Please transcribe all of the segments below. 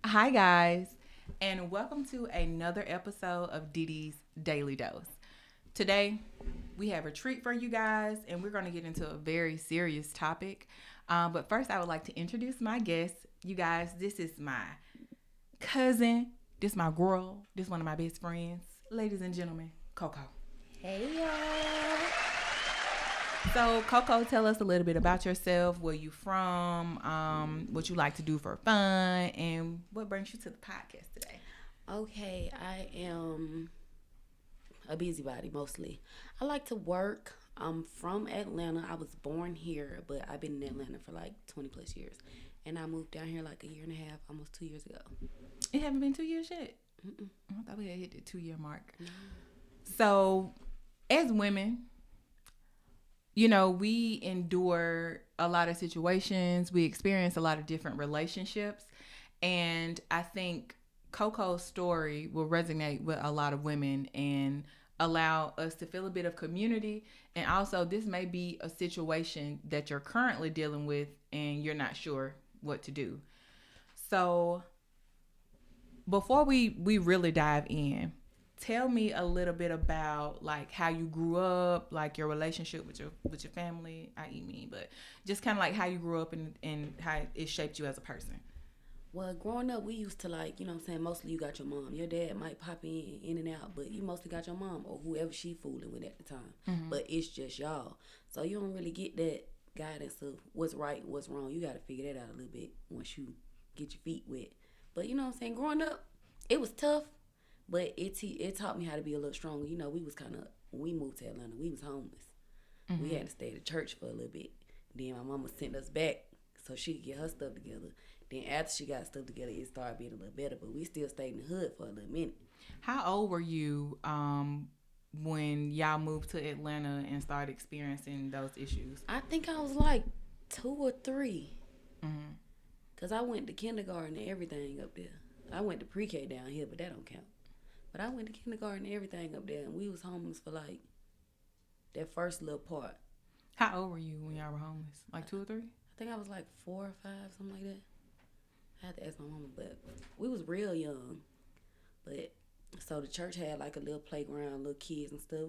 Hi, guys, and welcome to another episode of Didi's Daily Dose. Today, we have a treat for you guys, and we're going to get into a very serious topic. But first, I would like to introduce my guest. You guys, this is my cousin, this is my girl, this is one of my best friends. Ladies and gentlemen, Koko. Hey y'all. So, Koko, tell us a little bit about yourself, where you from, what you like to do for fun, and what brings you to the podcast today. Okay, I am a busybody mostly. I like to work. I'm from Atlanta. I was born here, but I've been in Atlanta for like 20 plus years. And I moved down here like a year and a half, almost 2 years ago. It haven't been 2 years yet? Mm-mm. I thought we had hit the 2 year mark. No. So, as women, we endure a lot of situations. We experience a lot of different relationships. And I think Coco's story will resonate with a lot of women and allow us to feel a bit of community. And also, this may be a situation that you're currently dealing with and you're not sure what to do. So, before we really dive in, tell me a little bit about like how you grew up, like your relationship with your family, i.e. me, but just kind of like how you grew up and how it shaped you as a person. Well, growing up, we used to like, mostly you got your mom. Your dad might pop in and out, but you mostly got your mom or whoever she fooling with at the time. Mm-hmm. But it's just y'all. So you don't really get that guidance of what's right and what's wrong. You got to figure that out a little bit once you get your feet wet. But growing up, it was tough. But it taught me how to be a little stronger. We was kind of, when we moved to Atlanta, we was homeless. Mm-hmm. We had to stay at the church for a little bit. Then my mama sent us back so she could get her stuff together. Then after she got stuff together, it started being a little better. But we still stayed in the hood for a little minute. How old were you when y'all moved to Atlanta and started experiencing those issues? I think I was like 2 or 3. Mm-hmm. Because I went to kindergarten and everything up there. I went to pre-K down here, but that don't count. But I went to kindergarten and everything up there, and we was homeless for like that first little part. How old were you when y'all were homeless? Like 2 or 3? I think I was like 4 or 5, something like that. I had to ask my mama, but we was real young. But so the church had like a little playground, little kids and stuff.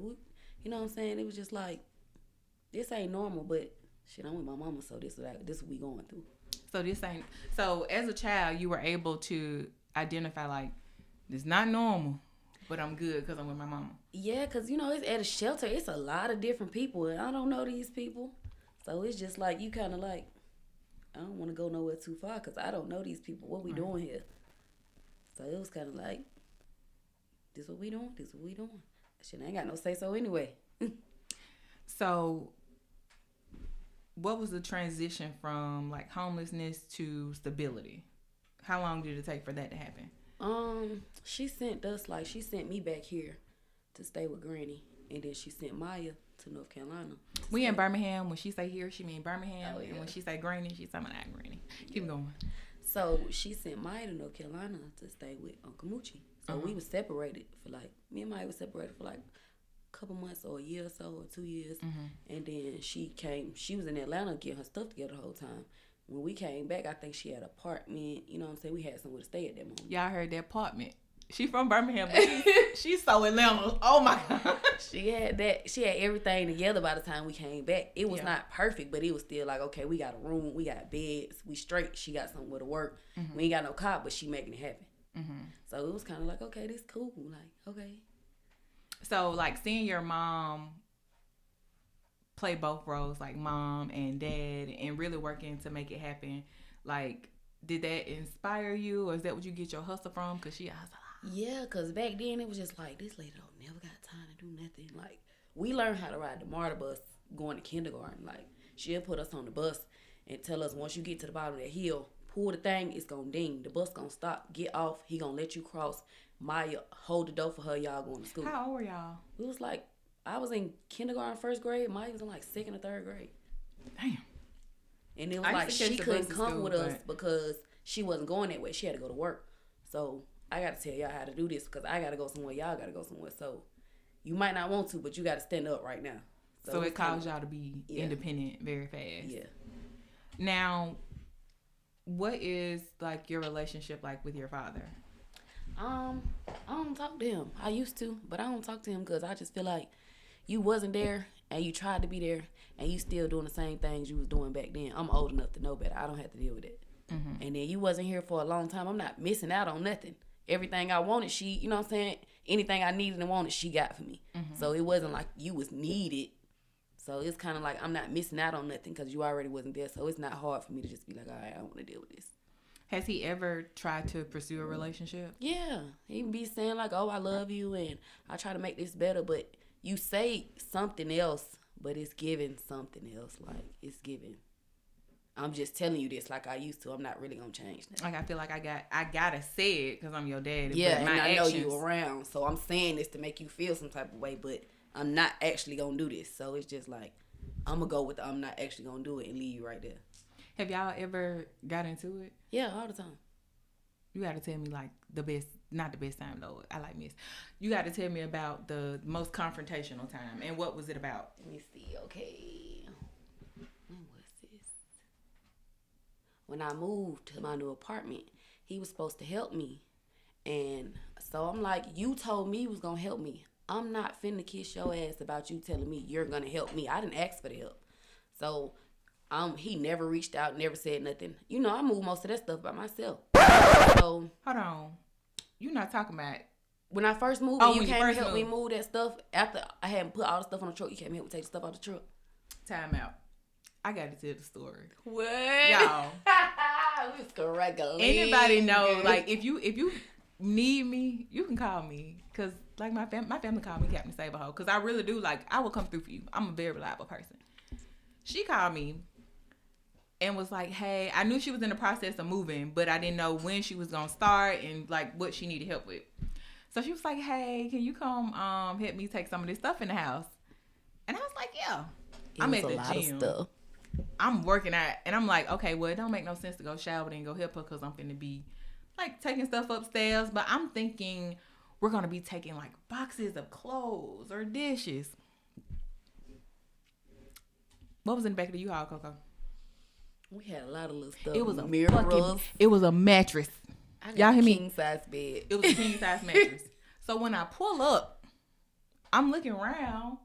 You know what I'm saying? It was just like, this ain't normal, but shit, I'm with my mama, so this what we going through. So as a child, you were able to identify like, it's not normal, but I'm good because I'm with my mama. Yeah, because, it's at a shelter. It's a lot of different people, and I don't know these people. So it's just like, you kind of like, I don't want to go nowhere too far because I don't know these people. What we doing here? So it was kind of like, this what we doing? This what we doing? Shit, I ain't got no say-so anyway. So what was the transition from like homelessness to stability? How long did it take for that to happen? She sent me back here to stay with Granny, and then she sent Maya to North Carolina. We in Birmingham. When she say here, she mean Birmingham. Oh, yeah. And when she say Granny, she's talking about Granny. Keep going. So she sent Maya to North Carolina to stay with Uncle Moochie. So we was separated for like, me and Maya was separated for like a couple months or a year or so or 2 years. Mm-hmm. And then she was in Atlanta getting her stuff together the whole time. When we came back, I think she had an apartment. You know what I'm saying? We had somewhere to stay at that moment. Y'all heard that apartment. She from Birmingham, but she's so Atlanta. Oh my God. She had everything together by the time we came back. It was not perfect, but it was still like, okay, we got a room, we got beds, we straight. She got somewhere to work. Mm-hmm. We ain't got no car, but she making it happen. Mm-hmm. So it was kind of like, okay, this cool. Like, okay. So like seeing your mom play both roles, like mom and dad, and really working to make it happen, like, did that inspire you, or is that what you get your hustle from? Because she has a lot. Yeah, because back then it was just like, this lady don't never got time to do nothing. Like, we learned how to ride the MARTA bus going to kindergarten. Like, she'll put us on the bus and tell us, once you get to the bottom of that hill, pull the thing, it's going to ding. The bus going to stop, get off, he going to let you cross. Maya, hold the door for her, y'all going to school. How old were y'all? It was like, I was in kindergarten, first grade. Maya was in like 2nd or 3rd grade. Damn. And it was like she couldn't come with us because she wasn't going that way. She had to go to work. So I got to tell y'all how to do this because I got to go somewhere. Y'all got to go somewhere. So you might not want to, but you got to stand up right now. So it caused y'all to be independent very fast. Yeah. Now, What is like your relationship like with your father? I don't talk to him. I used to, but I don't talk to him because I just feel like you wasn't there and you tried to be there and you still doing the same things you was doing back then. I'm old enough to know better. I don't have to deal with it. Mm-hmm. And then you wasn't here for a long time. I'm not missing out on nothing. Everything I wanted, she, you know what I'm saying? Anything I needed and wanted, she got for me. Mm-hmm. So it wasn't like you was needed. So it's kind of like I'm not missing out on nothing because you already wasn't there. So it's not hard for me to just be like, all right, I don't want to deal with this. Has he ever tried to pursue a relationship? Yeah. He be saying like, oh, I love you and I try to make this better. But you say something else, but it's giving something else. Like, it's giving. I'm just telling you this like I used to. I'm not really going to change that. Like, I feel like I gotta say it because I'm your daddy. Yeah, but and I know you around. So I'm saying this to make you feel some type of way, but I'm not actually going to do this. So it's just like, I'm going to go with the I'm not actually going to do it and leave you right there. Have y'all ever got into it? Yeah, all the time. You got to tell me like the best, not the best time though. I like miss. You got to tell me about the most confrontational time and what was it about? Let me see. Okay. When was this? When I moved to my new apartment, he was supposed to help me. And so I'm like, you told me you was going to help me. I'm not finna kiss your ass about you telling me you're going to help me. I didn't ask for the help. So he never reached out, never said nothing. You know, I moved most of that stuff by myself. So hold on, you not talking about when I first moved? You came to help me move that stuff after I hadn't put all the stuff on the truck. You came to help me take the stuff out the truck. Time out. I got to tell the story. What? Y'all, we was correctly. Anybody know? Like, if you need me, you can call me. Cause like my family called me Captain Saberho. Cause I really do. Like, I will come through for you. I'm a very reliable person. She called me and was like, hey, I knew she was in the process of moving, but I didn't know when she was going to start and, like, what she needed help with. So she was like, hey, can you come help me take some of this stuff in the house? And I was like, yeah. I'm at the gym. I'm working out. And I'm like, okay, well, it don't make no sense to go shower and go help her because I'm finna be, like, taking stuff upstairs. But I'm thinking we're going to be taking, like, boxes of clothes or dishes. What was in the back of the U-Haul, Koko? We had a lot of little stuff. It was it was a mattress. Y'all hear me? King size bed. It was a king size mattress. So when I pull up, I'm looking around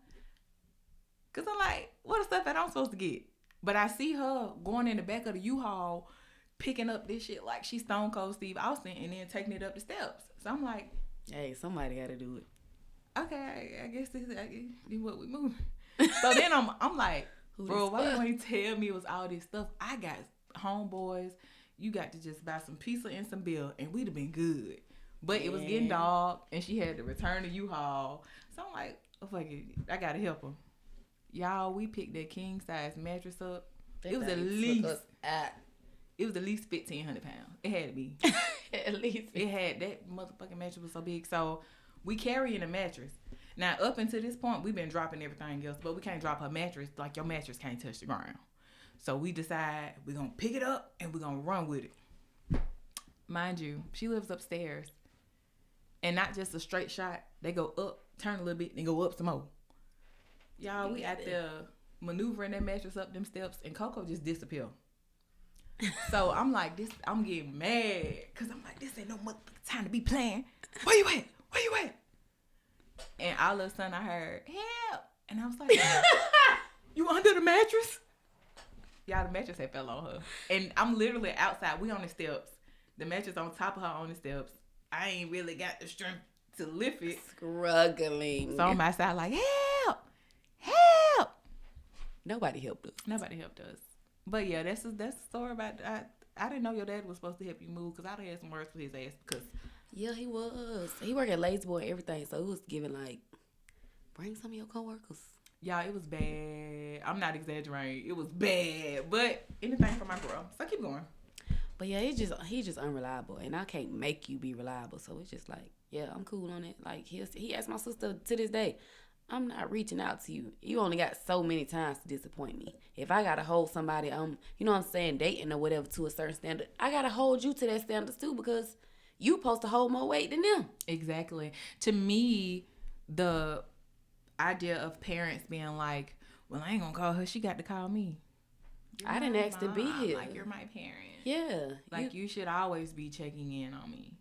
because I'm like, what the stuff that I'm supposed to get? But I see her going in the back of the U-Haul, picking up this shit like she's Stone Cold Steve Austin and then taking it up the steps. So I'm like, hey, somebody got to do it. Okay, I guess this is what we move. So then I'm like, bro, why don't you tell me it was all this stuff? I got homeboys. You got to just buy some pizza and some bill, and we'd have been good. But it was getting dark, and she had to return to U-Haul. So I'm like, oh, fuck it. I got to help her. Y'all, we picked that king-size mattress up. It was at least 1,500 pounds. It had to be. At least. It had, that motherfucking mattress was so big. So we carrying a mattress. Now, up until this point, we've been dropping everything else, but we can't drop her mattress. Like, your mattress can't touch the ground. So we decide we're going to pick it up and we're going to run with it. Mind you, she lives upstairs. And not just a straight shot. They go up, turn a little bit, and go up some more. Y'all, we out there maneuvering that mattress up them steps, and Koko just disappeared. So I'm like, I'm getting mad. Because I'm like, this ain't no motherfucking time to be playing. Where you at? Where you at? And all of a sudden I heard, help. And I was like, you under the mattress? Y'all, the mattress had fell on her. And I'm literally outside. We on the steps. The mattress on top of her on the steps. I ain't really got the strength to lift it. Struggling. So I'm outside like, help. Help. Nobody helped us. But yeah, that's the story about I didn't know your dad was supposed to help you move because I'd have had some words for his ass because yeah, he was. He worked at Lazy Boy and everything, so it was giving like, bring some of your coworkers. Y'all, it was bad. I'm not exaggerating. It was bad, but anything for my girl. So keep going. But yeah, he's just unreliable, and I can't make you be reliable. So it's just like, yeah, I'm cool on it. Like he asked my sister to this day, I'm not reaching out to you. You only got so many times to disappoint me. If I gotta hold somebody, you know what I'm saying, dating or whatever to a certain standard, I gotta hold you to that standard too because you supposed to hold more weight than them. Exactly. To me, the idea of parents being like, well, I ain't gonna call her, she got to call me. I didn't ask to be here. Like, you're my parent. Yeah. Like, you should always be checking in on me.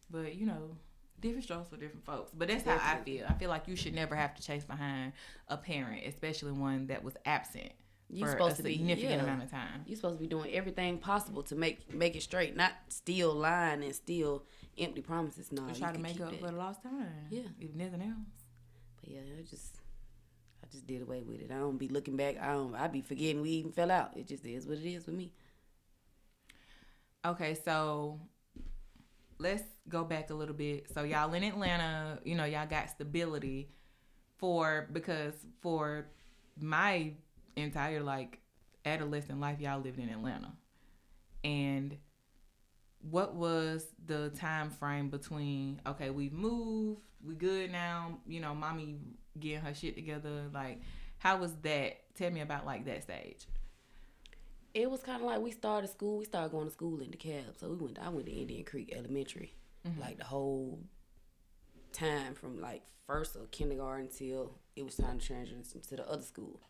But, you know, different strokes for different folks. But that's how I feel. I feel like you should never have to chase behind a parent, especially one that was absent for a significant amount of time. You're supposed to be doing everything possible to make it straight, not still lying and still empty promises. No, you try to make up for the lost time. Yeah. If nothing else. But yeah, I just did away with it. I don't be looking back. I be forgetting we even fell out. It just is what it is with me. Okay, so let's go back a little bit. So y'all in Atlanta, you know, y'all got stability because for my entire like adolescent life, y'all lived in Atlanta. And what was the time frame between, okay, we've moved, we good now, you know, mommy getting her shit together, like how was that? Tell me about like that stage. It was kind of like we started going to school in DeKalb. So I went to Indian Creek Elementary, like the whole time from like first of kindergarten till it was time to transition to the other school.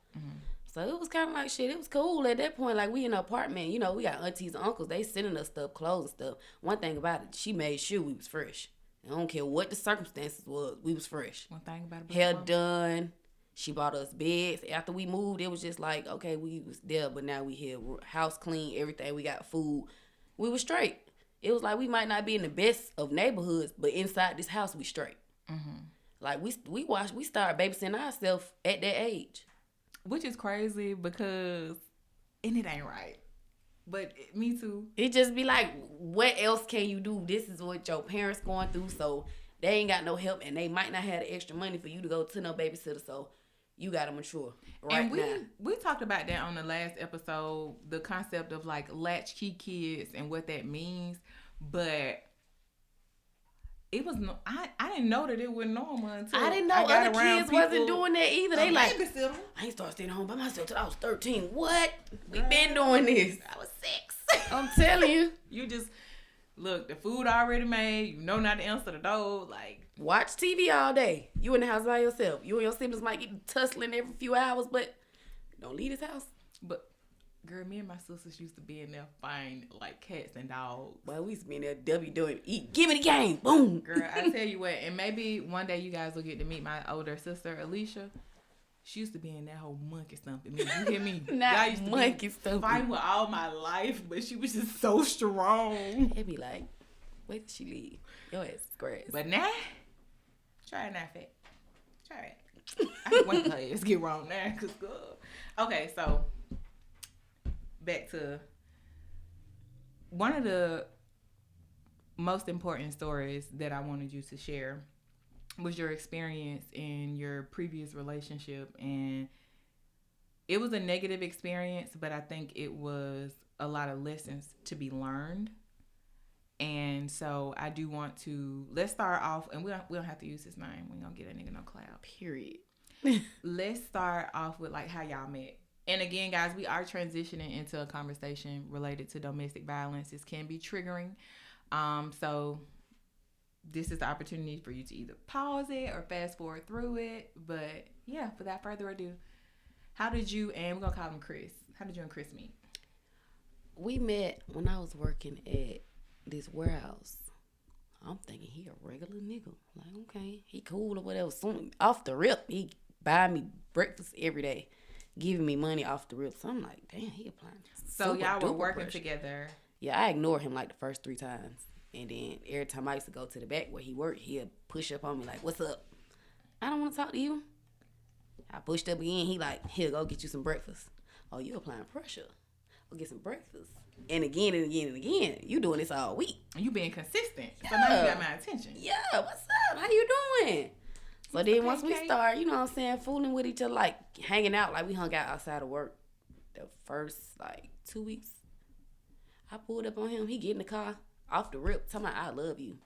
So it was kind of like shit. It was cool at that point. Like we in an apartment, you know, we got aunties and uncles. They sending us stuff, clothes and stuff. One thing about it, she made sure we was fresh. I don't care what the circumstances was, we was fresh. One thing about it, hair done. She bought us beds. After we moved, it was just like, okay, we was there, but now we here. House clean, everything. We got food. We was straight. It was like we might not be in the best of neighborhoods, but inside this house, we straight. Like we started babysitting ourselves at that age. Which is crazy because, and it ain't right. But me too. It just be like, what else can you do? This is what your parents going through, so they ain't got no help, and they might not have the extra money for you to go to no babysitter, so you gotta mature right now. And we talked about that on the last episode, the concept of like latchkey kids and what that means, but it was no, I didn't know that it was normal until I didn't know other kids wasn't doing that either. They like, babysitter. I ain't started staying home by myself till I was 13. What? We been doing this. I was 6. I'm telling you. You just look, the food already made. You know not to answer the door. Like, watch TV all day. You in the house by yourself. You and your siblings might get tussling every few hours, but don't leave this house. But girl, me and my sisters used to be in there fighting like cats and dogs. Well, we used to be in there doing eat. Give me the game. Boom. Girl, I tell you what, and maybe one day you guys will get to meet my older sister, Alicia. She used to be in that whole monkey stomping me. You hear me? Not used to monkey stomping. Fighting with all my life, but she was just so strong. It'd be like, wait till she leave. Your ass is grass. But now, try it now, Fat. Try it. I can wait till her ass get wrong now, cause good. Okay, so back to one of the most important stories that I wanted you to share was your experience in your previous relationship. And it was a negative experience, but I think it was a lot of lessons to be learned. And so I do want to, let's start off, and we don't have to use his name. We don't get a nigga no clout. Period. Let's start off with like how y'all met. And again, guys, we are transitioning into a conversation related to domestic violence. This can be triggering. So this is the opportunity for you to either pause it or fast forward through it. But yeah, without further ado, how did you, and we're going to call him Chris. How did you and Chris meet? We met when I was working at this warehouse. I'm thinking he a regular nigga. Like, okay, he cool or whatever. Soon off the rip, he buy me breakfast every day, giving me money off the rip. So I'm like, damn, he applying. So y'all were working together. Yeah, I ignored him like the first 3 times. And then every time I used to go to the back where he worked, he'd push up on me like, what's up? I don't want to talk to you. I pushed up again. He like, here, go get you some breakfast. Oh, you applying pressure. Go get some breakfast. And again and again and again. You doing this all week. You being consistent. Yeah. So now you got my attention. Yeah, what's up? How you doing? So then once we start, you know what I'm saying, fooling with each other, like hanging out, like we hung out outside of work the first like 2 weeks. I pulled up on him. He get in the car off the rip, talking about I love you.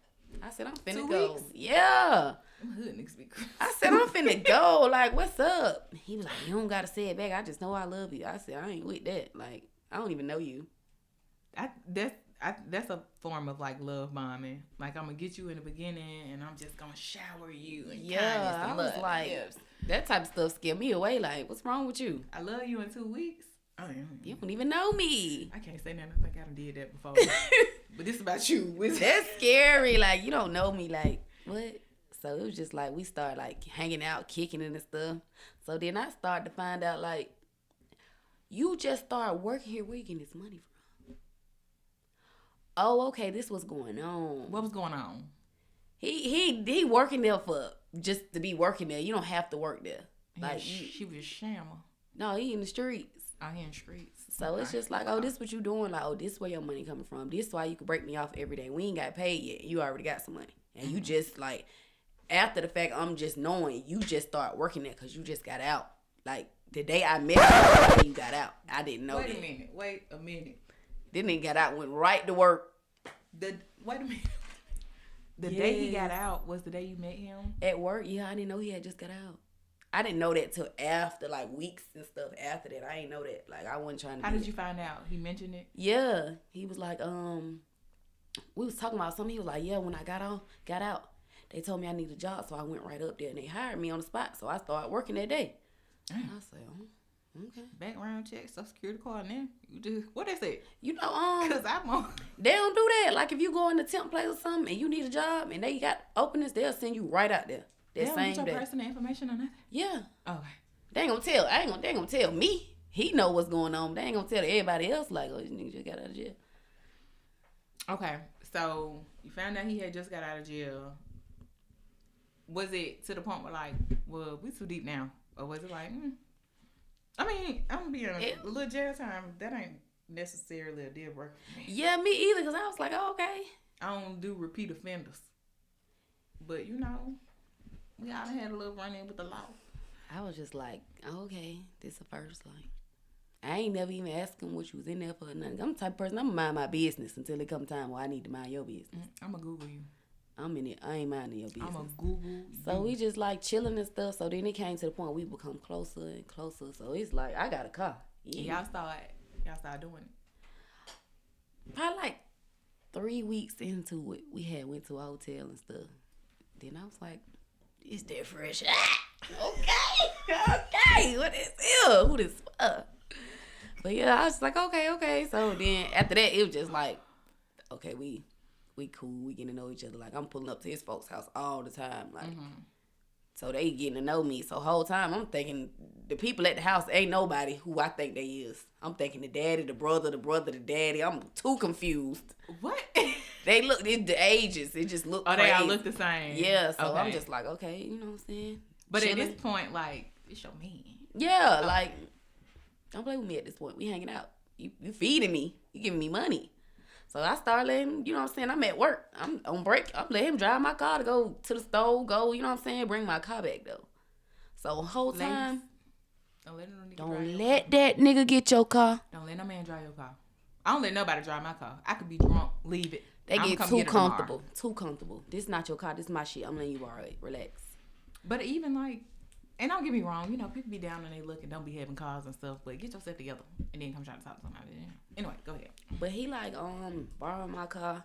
I said, I'm finna 2 go. weeks? Yeah. I'm hood niggas be crazy. I said, I'm finna go. Like, what's up? He was like, you don't gotta say it back. I just know I love you. I said, I ain't with that. Like, I don't even know you. That's a form of like love bombing. Like, I'm gonna get you in the beginning and I'm just gonna shower you and kindness and I was love. like, that type of stuff scared me away. Like, what's wrong with you? I love you in 2 weeks. Oh, yeah. You don't even know me. I can't say nothing. I think I done did that before. But this about you. That's scary. Like, you don't know me. Like, what? So it was just like we started like hanging out, kicking it and stuff. So then I started to find out like you just started working here. Where you getting this money from? Oh, okay. This was going on. What was going on? He working there for just to be working there. You don't have to work there. Like she was a shammer. No, he in the streets. Out here in the streets. So it's just like, oh, this what you doing? Like, oh, this where your money coming from. This why you can break me off every day. We ain't got paid yet. You already got some money. And you just like, after the fact, I'm just knowing you just start working there because you just got out. Like, the day I met you, you got out. I didn't know that. Wait a minute. Then he got out, went right to work. Wait a minute. The day he got out was the day you met him? At work, yeah. I didn't know he had just got out. I didn't know that till after, like, weeks and stuff after that. I ain't know that. Like, I wasn't trying to How did you find out? He mentioned it? Yeah. He was like, we was talking about something. He was like, yeah, when I got out, they told me I need a job, so I went right up there, and they hired me on the spot. So I started working that day. And I said, oh, okay. Background check, social security card, and then you just, what is it? You know, because I'm on. They don't do that. Like, if you go in the temp place or something, and you need a job, and they got openings, they'll send you right out there. They don't get your personal information or nothing? Yeah. Okay. They ain't gonna tell. They ain't gonna tell me. He know what's going on. But they ain't gonna tell everybody else like, oh, this nigga just got out of jail. Okay. So you found out he had just got out of jail. Was it to the point where like, well, we too deep now? Or was it like, I mean, I'm gonna be honest, a little jail time, that ain't necessarily a deal breaker for me. Yeah, me either, because I was like, oh, okay. I don't do repeat offenders. But you know, we all had a little run in with the law. I was just like, oh, okay, this the first. Like, I ain't never even asked him what you was in there for or nothing. I'm the type of person, I'm going to mind my business until it come time where I need to mind your business. I'm going to Google you. I'm in it. I ain't minding your business. I'm going to Google you. So we just like chilling and stuff. So then it came to the point we become closer and closer. So it's like, I got a car. Yeah. Y'all start doing it. Probably like 3 weeks into it, we had went to a hotel and stuff. Then I was like, it's that fresh. Okay. What is it? Who this? But yeah, I was like, okay. So then after that, it was just like, okay, we cool. We getting to know each other. Like, I'm pulling up to his folks' house all the time. Like, so they getting to know me. So whole time I'm thinking the people at the house ain't nobody who I think they is. I'm thinking the daddy, the brother, the daddy. I'm too confused. What? They look, the ages, it just look crazy. They all look the same. Yeah, so okay. I'm just like, okay, you know what I'm saying? But chilling. At this point, like, it's your man. Yeah, like, don't play with me at this point. We hanging out. You feeding me. You giving me money. So I started letting, you know what I'm saying? I'm at work. I'm on break. I'm letting him drive my car to go to the store, you know what I'm saying? Bring my car back, though. So the whole time, don't let that nigga get your car. Don't let no man drive your car. I don't let nobody drive my car. I could be drunk, leave it. They get too comfortable. Too comfortable. This is not your car. This is my shit. I'm letting you borrow it. Relax. But even like, and don't get me wrong, you know, people be down and they look and don't be having cars and stuff, but get yourself together and then come try to talk to somebody. Anyway, go ahead. But he like, borrowing my car.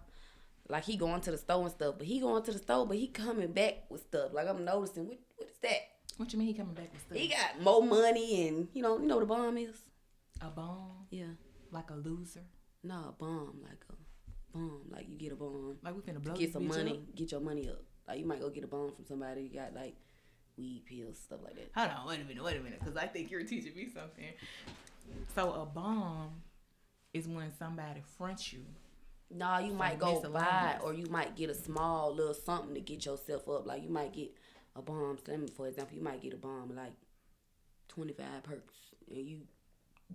Like, he going to the store and stuff. But he going to the store, but he coming back with stuff. Like, I'm noticing, what is that? What you mean he coming back with stuff? He got more money and, you know what a bomb is? A bomb? Yeah. Like a loser? No, a bomb. Like a bomb. Like, you get a bomb. Like, we finna blow get some money. Up? Get your money up. Like, you might go get a bomb from somebody. You got, like, weed pills, stuff like that. Hold on, wait a minute, because I think you're teaching me something. So a bomb is when somebody fronts you. No, you might go buy it, or you might get a small little something to get yourself up. Like, you might get a bomb. For example, you might get a bomb like 25 perks, and you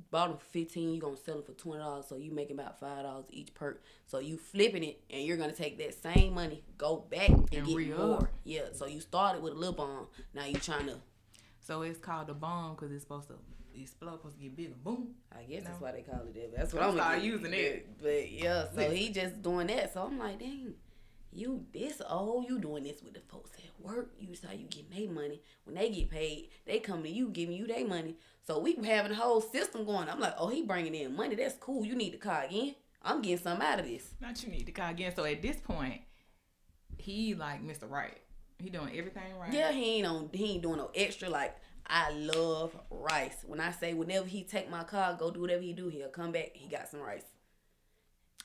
bought them for 15. You gonna sell them for $20, so you making about $5 each perk. So you flipping it, and you're gonna take that same money, go back and get more. Yeah. So you started with a little bomb. Now you trying to. So it's called a bomb because it's supposed to explode, supposed to get bigger. Boom. I guess that's why they call it that. That's what I'm start using it. But yeah, so he just doing that. So I'm like, dang, you this old, you doing this with the folks at work. You saw you getting their money. When they get paid, they come to you giving you their money. So we having a whole system going. I'm like, oh, he bringing in money. That's cool. You need the car again. I'm getting something out of this. Not you need the car again. So at this point, he like Mr. Right. He doing everything right. Yeah, he ain't doing no extra. Like, I love rice. When I say whenever he take my car, go do whatever he do, he'll come back, he got some rice.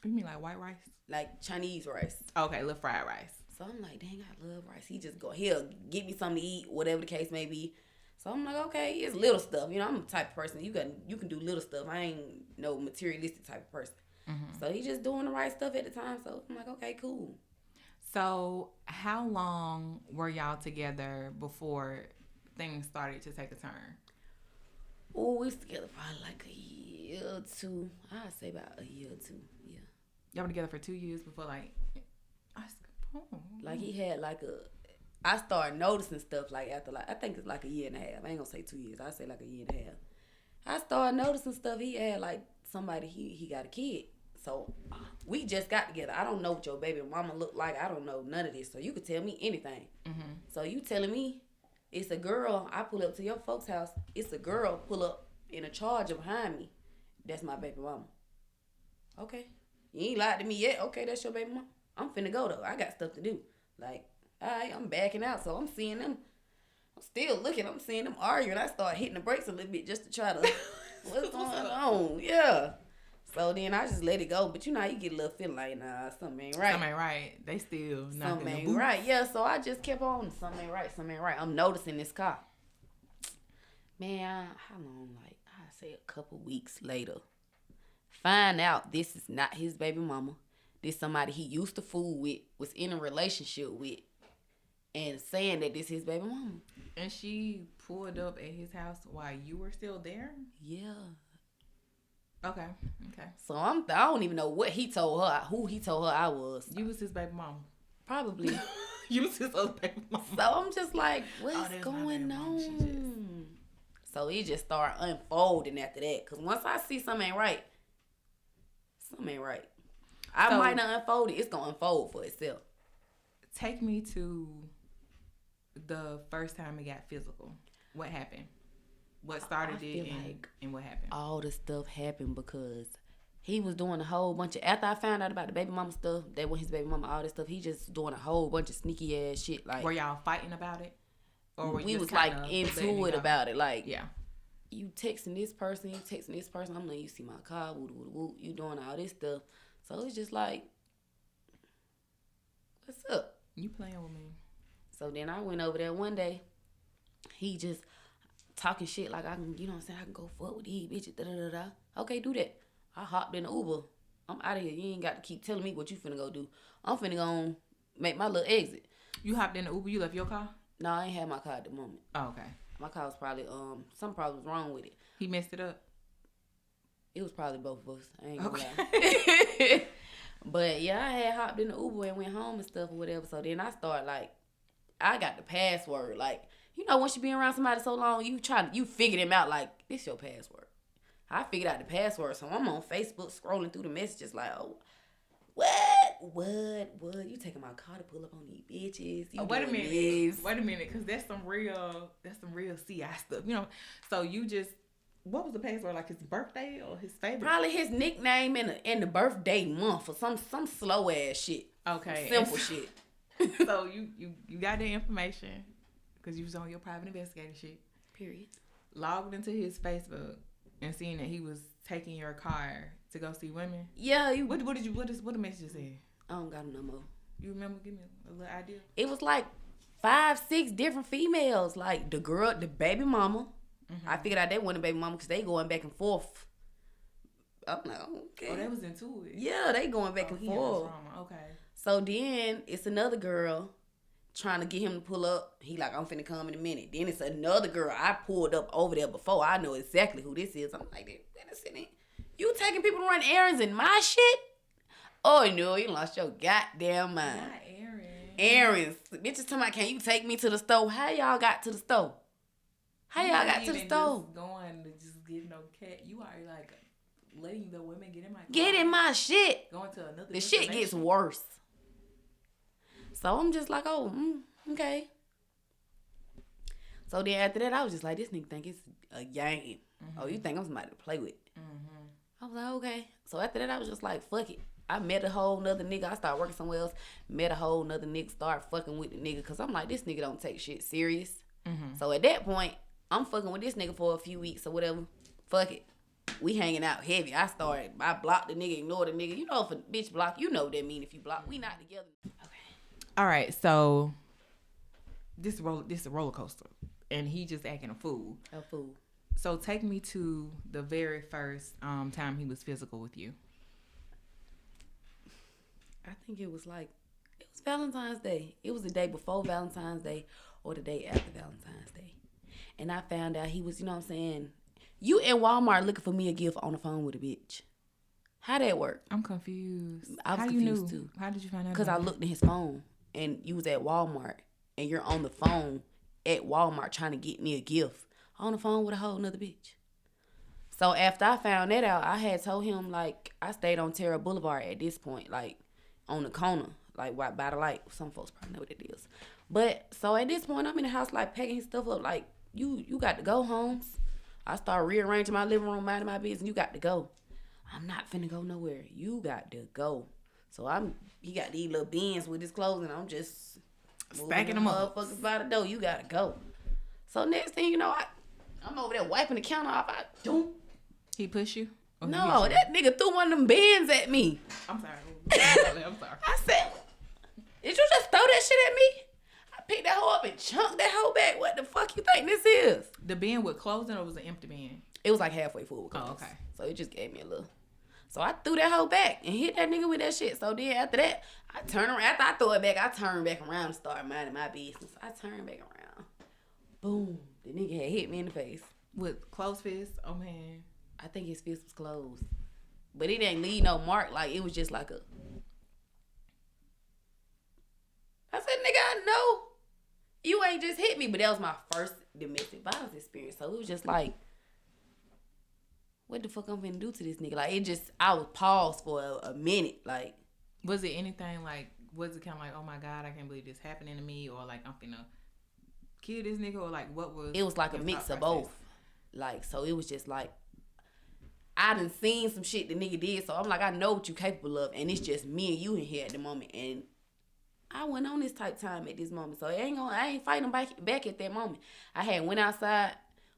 You mean like white rice? Like Chinese rice. Okay, little fried rice. So I'm like, dang, I love rice. He'll get me something to eat, whatever the case may be. So I'm like, okay, it's little stuff. You know, I'm the type of person, you can do little stuff. I ain't no materialistic type of person. Mm-hmm. So he just doing the right stuff at the time. So I'm like, okay, cool. So how long were y'all together before things started to take a turn? Oh, we was together probably like a year or two. I'd say about a year or two. Yeah. Y'all were together for 2 years before like he had like I started noticing stuff like after like I think it's like a year and a half. I ain't gonna say 2 years. I say like a year and a half. I started noticing stuff. He had like somebody he got a kid. So we just got together. I don't know what your baby mama looked like. I don't know none of this. So you could tell me anything. Mm-hmm. So you telling me it's a girl. I pull up to your folks' house. It's a girl pull up in a Charger behind me. That's my baby mama. Okay. You ain't lied to me yet. Okay, that's your baby mama. I'm finna go though. I got stuff to do. Like, all right, I'm backing out. So I'm seeing them. I'm still looking. I'm seeing them arguing. I start hitting the brakes a little bit just to try to, what's going on? Yeah. So then I just let it go. But you know how you get a little feeling like, nah, something ain't right. Something ain't right. They still not something ain't right. Yeah, so I just kept on. Something ain't right. Something ain't right. I'm noticing this car. Man, how long? Like, I say a couple weeks later. Find out this is not his baby mama. This somebody he used to fool with, was in a relationship with, and saying that this his baby mama. And she pulled up at his house while you were still there? Yeah. Okay. So I don't even know what he told her, who he told her I was. You was his baby mama. Probably. You was his other baby mama. So I'm just like, what's going on? So he just started unfolding after that. Because once I see something ain't right, I might not unfold it. It's going to unfold for itself. Take me to the first time it got physical. What happened? What started it and what happened? All this stuff happened because he was doing a whole bunch of... After I found out about the baby mama stuff, that was his baby mama, all this stuff, he just doing a whole bunch of sneaky ass shit. Like, were y'all fighting about it? Or we was like into it about it. Like, yeah. You texting this person, I'm letting you see my car, you doing all this stuff. So it's just like, what's up? You playing with me. So then I went over there one day. He just talking shit like I can, you know what I'm saying, I can go fuck with these bitches, da-da-da-da. Okay, do that. I hopped in the Uber. I'm out of here. You ain't got to keep telling me what you finna go do. I'm finna go make my little exit. You hopped in the Uber, you left your car? No, I ain't had my car at the moment. Oh, okay. My car was probably, some problems wrong with it. He messed it up? It was probably both of us. I ain't gonna lie. But yeah, I had hopped in the Uber and went home and stuff or whatever. So then I started like, I got the password. Like, you know, once you been around somebody so long, you figure them out like, this your password. I figured out the password. So I'm on Facebook scrolling through the messages like, oh, what? You taking my car to pull up on these bitches? Wait a minute, because that's some real CI stuff. You know, so you just, what was the password? Like his birthday or his favorite? Probably his nickname and the birthday month or some slow ass shit. Okay. Some simple shit. So you got the information because you was on your private investigator shit. Period. Logged into his Facebook and seeing that he was taking your car to go see women. Yeah. What the message say? I don't got them no more. You remember? Give me a little idea. It was like 5-6 different females. Like the girl, the baby mama. Mm-hmm. I figured out they wasn't baby mama because they going back and forth. I'm like, okay. Oh, they was into it. Yeah, they going back and forth. Okay. So then it's another girl trying to get him to pull up. He like, I'm finna come in a minute. Then it's another girl. I pulled up over there before. I know exactly who this is. I'm like, wait a second. You taking people to run errands in my shit? Oh, no, you lost your goddamn mind. Not errands. Bitches talking about, can you take me to the store? How y'all got to the store? How y'all got to the store? Just going to just get no cat. You are like letting the women get in my car. Get in my shit. Going to another. The shit gets worse. So I'm just like, oh, okay. So then after that, I was just like, this nigga think it's a game. Mm-hmm. Oh, you think I'm somebody to play with? Mm-hmm. I was like, okay. So after that, I was just like, fuck it. I met a whole nother nigga. I started working somewhere else. Met a whole nother nigga. Started fucking with the nigga. Because I'm like, this nigga don't take shit serious. Mm-hmm. So at that point, I'm fucking with this nigga for a few weeks or whatever. Fuck it. We hanging out heavy. I blocked the nigga, ignored the nigga. You know if a bitch block, you know what that mean if you block. We not together. Okay. All right, so this is a roller coaster, and he just acting a fool. A fool. So take me to the very first time he was physical with you. I think it was Valentine's Day. It was the day before Valentine's Day or the day after Valentine's Day. And I found out he was, you know what I'm saying, you in Walmart looking for me a gift on the phone with a bitch. How that work? I'm confused. I was confused too. How did you find out? Because I looked at his phone and you was at Walmart and you're on the phone at Walmart trying to get me a gift on the phone with a whole nother bitch. So after I found that out, I had told him, like, I stayed on Terra Boulevard at this point, like, on the corner, like, right by the light. Some folks probably know what it is. But, so at this point, I'm in the house, like, packing his stuff up, like, you got to go, Holmes. I start rearranging my living room, minding my business. You got to go. I'm not finna go nowhere. You got to go. So he got these little bins with his clothes, and I'm just stacking them up. Motherfuckers by the door. You got to go. So next thing you know, I'm over there wiping the counter off. He push you? No, that nigga threw one of them bins at me. I'm sorry. I'm sorry. I said, did you just throw that shit at me? I picked that hoe up and chunked that hoe back. What the fuck you think this is? The bin with clothes in it, or was an empty bin? It was like halfway full with clothes. Oh, okay. So it just gave me a little. So I threw that hoe back and hit that nigga with that shit. So then after that, I turned around. After I threw it back, I turned back around and started minding my business. I turned back around. Boom. The nigga had hit me in the face. With closed fists? Oh, man. I think his fist was closed. But it didn't leave no mark. Like, it was just like a... I said, nigga, I know you ain't just hit me. But that was my first domestic violence experience. So it was just like, what the fuck I'm finna do to this nigga? Like, it just... I was paused for a minute. Like... Was it anything like... Was it kind of like, oh, my God, I can't believe this happening to me? Or like, I'm finna kill this nigga? Or like, what was... It was like a mix of both. Like, so it was just like... I done seen some shit the nigga did, so I'm like, I know what you capable of, and it's just me and you in here at the moment, and I went on this type time at this moment, so I ain't fighting back at that moment. I had went outside,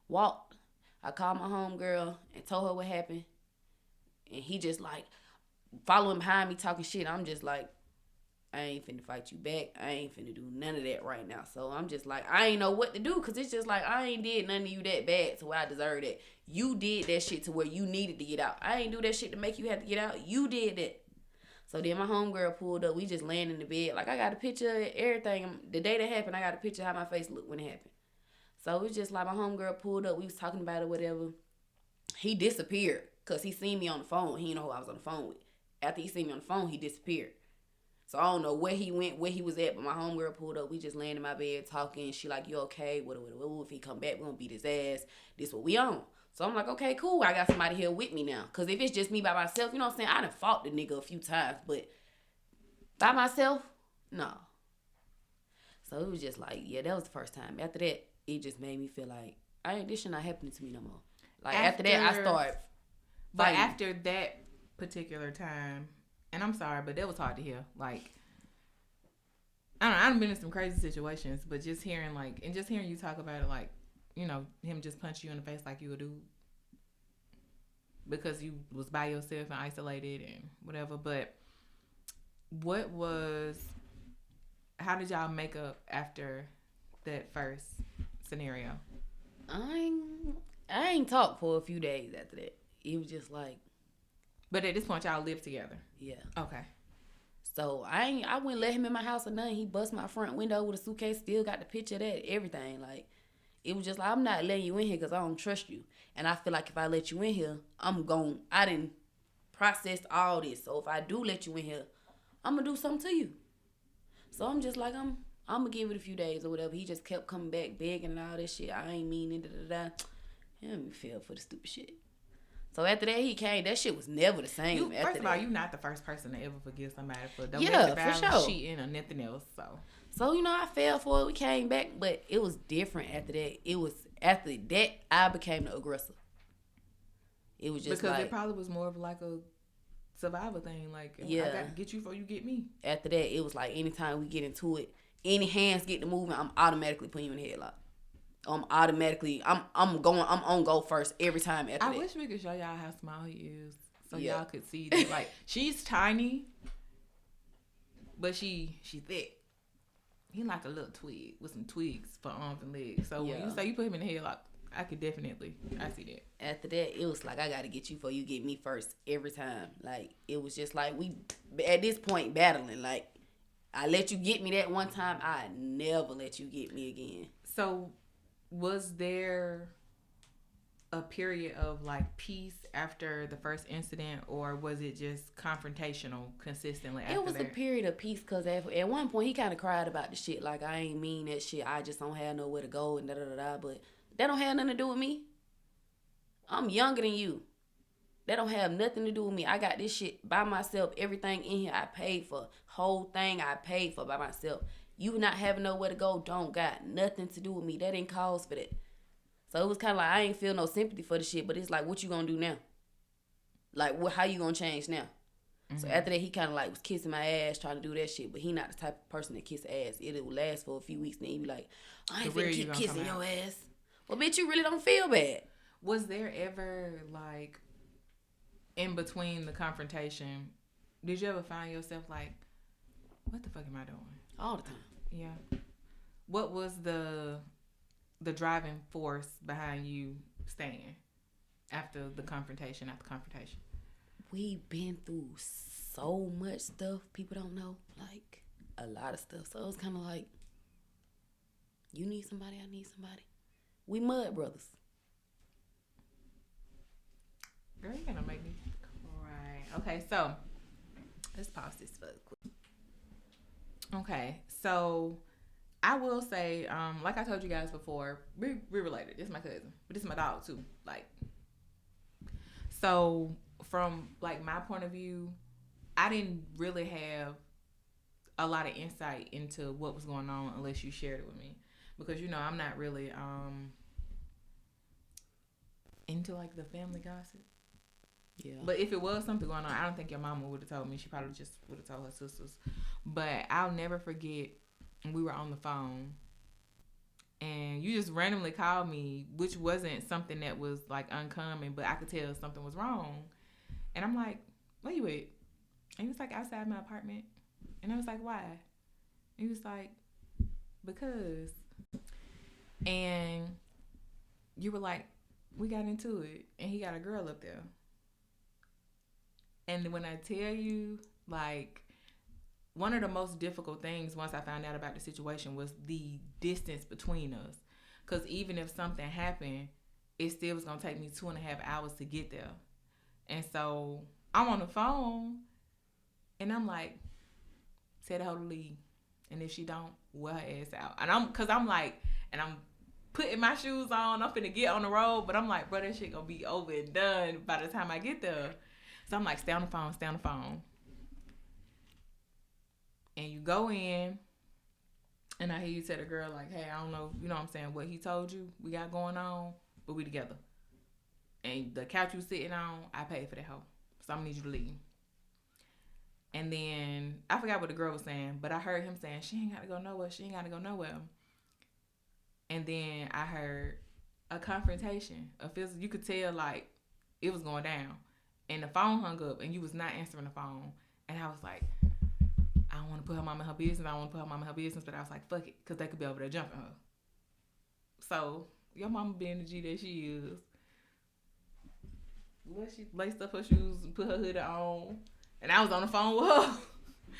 walked, I called my homegirl and told her what happened, and he just like following behind me talking shit. I'm just like, I ain't finna fight you back. I ain't finna do none of that right now. So I'm just like, I ain't know what to do, because it's just like, I ain't did none of you that bad to where I deserve that. You did that shit to where you needed to get out. I ain't do that shit to make you have to get out. You did that. So then my homegirl pulled up. We just laying in the bed. Like, I got a picture of everything. The day that happened, I got a picture of how my face looked when it happened. So it was just like my homegirl pulled up. We was talking about it, whatever. He disappeared because he seen me on the phone. He didn't know who I was on the phone with. After he seen me on the phone, he disappeared. So I don't know where he went, where he was at, but my homegirl pulled up. We just laying in my bed talking. She like, you okay? What? If he come back, we gonna beat his ass. This what we on. So I'm like, okay, cool. I got somebody here with me now. Because if it's just me by myself, you know what I'm saying? I done fought the nigga a few times, but by myself, no. So it was just like, yeah, that was the first time. After that, it just made me feel like, this shit not happening to me no more. Like, after that, I started fighting. But after that particular time, and I'm sorry, but that was hard to hear. Like, I don't know, I've been in some crazy situations, but just hearing you talk about it, like, you know, him just punch you in the face like you a dude because you was by yourself and isolated and whatever. But how did y'all make up after that first scenario? I ain't talked for a few days after that. It was just like... But at this point, y'all lived together? Yeah. Okay. So I wouldn't let him in my house or nothing. He bust my front window with a suitcase, still got the picture of that, everything. Like, it was just like, I'm not letting you in here because I don't trust you. And I feel like if I let you in here, I didn't process all this. So if I do let you in here, I'm going to do something to you. So I'm just like, I'm going to give it a few days or whatever. He just kept coming back begging and all this shit. I ain't meaning da-da-da. He made me feel for the stupid shit. So after that, he came. That shit was never the same. First of all, you're not the first person to ever forgive somebody for domestic violence, cheating, or nothing else. So, you know, I fell for it. We came back, but it was different after that. It was after that I became the aggressor. It was just because like, it probably was more of like a survival thing. Like, yeah, I got to get you before you get me. After that, it was like anytime we get into it, any hands get to moving, I'm automatically putting you in the headlock. Automatically, I'm on go first every time after I that. wish we could show y'all how small he is, so Yeah. y'all could see that. Like, she's tiny, but she thick. He like a little twig with some twigs for arms and legs. So when you say you put him in the headlock, I could definitely, I see that. After that, it was like, I got to get you before you get me first every time. Like, it was just like we, at this point, battling. Like, I let you get me that one time, I never let you get me again. So was there a period of like peace after the first incident, or was it just confrontational consistently after It was that? a period of peace because at one point he kind of cried about the shit. Like, I ain't mean that shit. I just don't have nowhere to go and da-da-da-da. But that don't have nothing to do with me. I'm younger than you. That don't have nothing to do with me. I got this shit by myself. Everything in here I paid for. Whole thing I paid for by myself. You not having nowhere to go don't got nothing to do with me. That ain't cause for that. So it was kind of like, I ain't feel no sympathy for the shit, but it's like, what you gonna do now? Like, how you gonna change now? So after that, he kind of like was kissing my ass, trying to do that shit, but he not the type of person that kiss ass. It will last for a few weeks, and then he be like, I ain't finna keep kissing your ass. Well, bitch, you really don't feel bad. Was there ever, like, in between the confrontation, did you ever find yourself like, what the fuck am I doing? All the time. Yeah. What was the driving force behind you staying after the confrontation? We've been through so much stuff people don't know, like a lot of stuff. So it was kind of like, you need somebody, I need somebody. We mud brothers. Girl, you're gonna make me cry. Okay, so let's pause this for quick. Okay, so I will say, like I told you guys before, we're related. This is my cousin, but this is my dog too. Like, so from like my point of view, I didn't really have a lot of insight into what was going on unless you shared it with me, because I'm not really into like the family gossip. Yeah. But if it was something going on, I don't think your mama would have told me. She probably just would have told her sisters. But I'll never forget, we were on the phone and you just randomly called me, which wasn't something that was like uncommon, but I could tell something was wrong. And I'm like, where you at? And he was like, outside my apartment. And I was like, why? And he was like, because. And you were like, we got into it. And he got a girl up there. And when I tell you, like, one of the most difficult things once I found out about the situation was the distance between us. Because even if something happened, it still was going to take me 2.5 hours to get there. And so I'm on the phone and I'm like, tell her to leave. And if she don't, wear her ass out. And I'm putting my shoes on. I'm finna get on the road. But I'm like, bro, that shit gonna be over and done by the time I get there. So I'm like, stay on the phone. And you go in, and I hear you tell the girl, like, hey, I don't know, you know what I'm saying, what he told you we got going on, but we together. And the couch you sitting on, I paid for that hoe. So I'm gonna need you to leave. And then, I forgot what the girl was saying, but I heard him saying, she ain't gotta go nowhere. And then I heard a confrontation. You could tell, like, it was going down. And the phone hung up, and you was not answering the phone. And I was like, I don't want to put her mama in her business. But I was like, fuck it, because they could be over there jumping her. So, your mama being the G that she is, she laced up her shoes and put her hoodie on. And I was on the phone with her.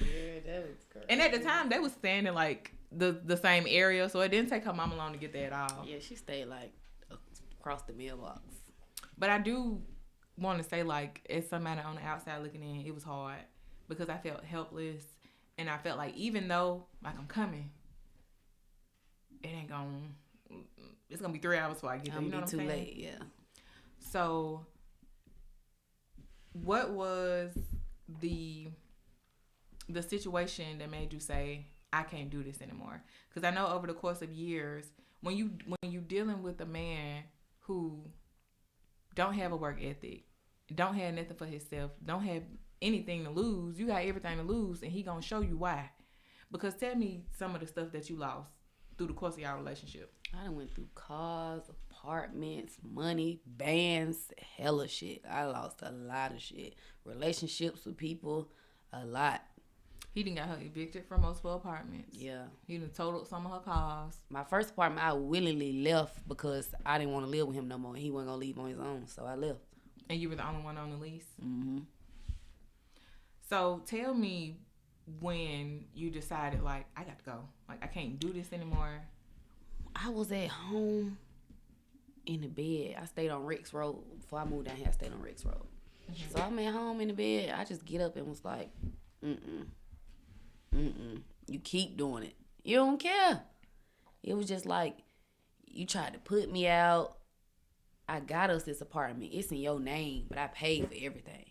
Yeah, that was crazy. And at the time, they was staying in, like, the same area. So, it didn't take her mama long to get there at all. Yeah, she stayed, like, across the mailbox. But I do want to say, like, as somebody on the outside looking in, it was hard because I felt helpless, and I felt like even though, like, I'm coming, it's gonna be 3 hours before I get there. You know what I'm saying? Too late, yeah. So, what was the situation that made you say, I can't do this anymore? Because I know over the course of years, when you dealing with a man who don't have a work ethic, don't have nothing for himself, don't have anything to lose, you got everything to lose, and he gonna show you why. Because tell me some of the stuff that you lost through the course of y'all relationship? I done went through cars, apartments, money, bands, hella shit. I lost a lot of shit. Relationships with people, a lot. He done got her evicted from multiple apartments. Yeah. He done totaled some of her cars. My first apartment, I willingly left because I didn't want to live with him no more. He wasn't going to leave on his own, so I left. And you were the only one on the lease? Mm-hmm. So tell me when you decided, like, I got to go. Like, I can't do this anymore. I was at home in the bed. I stayed on Rex Road. Before I moved down here, I stayed on Rex Road. Mm-hmm. So I'm at home in the bed. I just get up and was like, you keep doing it. You don't care. It was just like, you tried to put me out. I got us this apartment. It's in your name, but I paid for everything.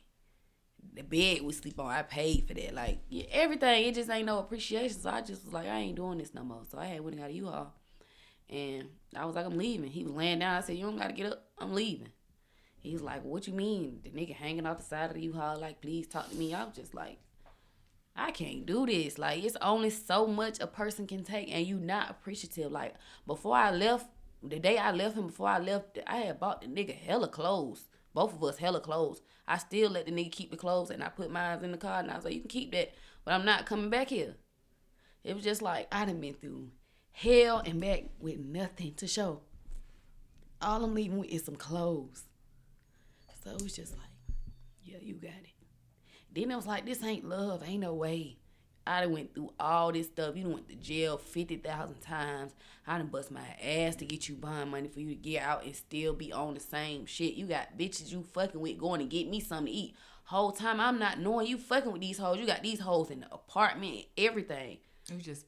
The bed we sleep on, I paid for that. Like, everything, it just ain't no appreciation. So I just was like, I ain't doing this no more. So I had went and got a U-Haul. And I was like, I'm leaving. He was laying down. I said, you don't got to get up. I'm leaving. He's like, what you mean? The nigga hanging off the side of the U-Haul, like, please talk to me. I was just like, I can't do this. Like, it's only so much a person can take, and you not appreciative. Like, before I left, the day I left him, before I left, I had bought the nigga hella clothes. Both of us hella clothes. I still let the nigga keep the clothes, and I put mine in the car, and I was like, you can keep that, but I'm not coming back here. It was just like, I done been through hell and back with nothing to show. All I'm leaving with is some clothes. So it was just like, yeah, you got it. Then it was like, this ain't love. Ain't no way. I done went through all this stuff. You done went to jail 50,000 times. I done bust my ass to get you bond money for you to get out and still be on the same shit. You got bitches you fucking with going to get me something to eat. Whole time I'm not knowing you fucking with these hoes. You got these hoes in the apartment, everything. It was just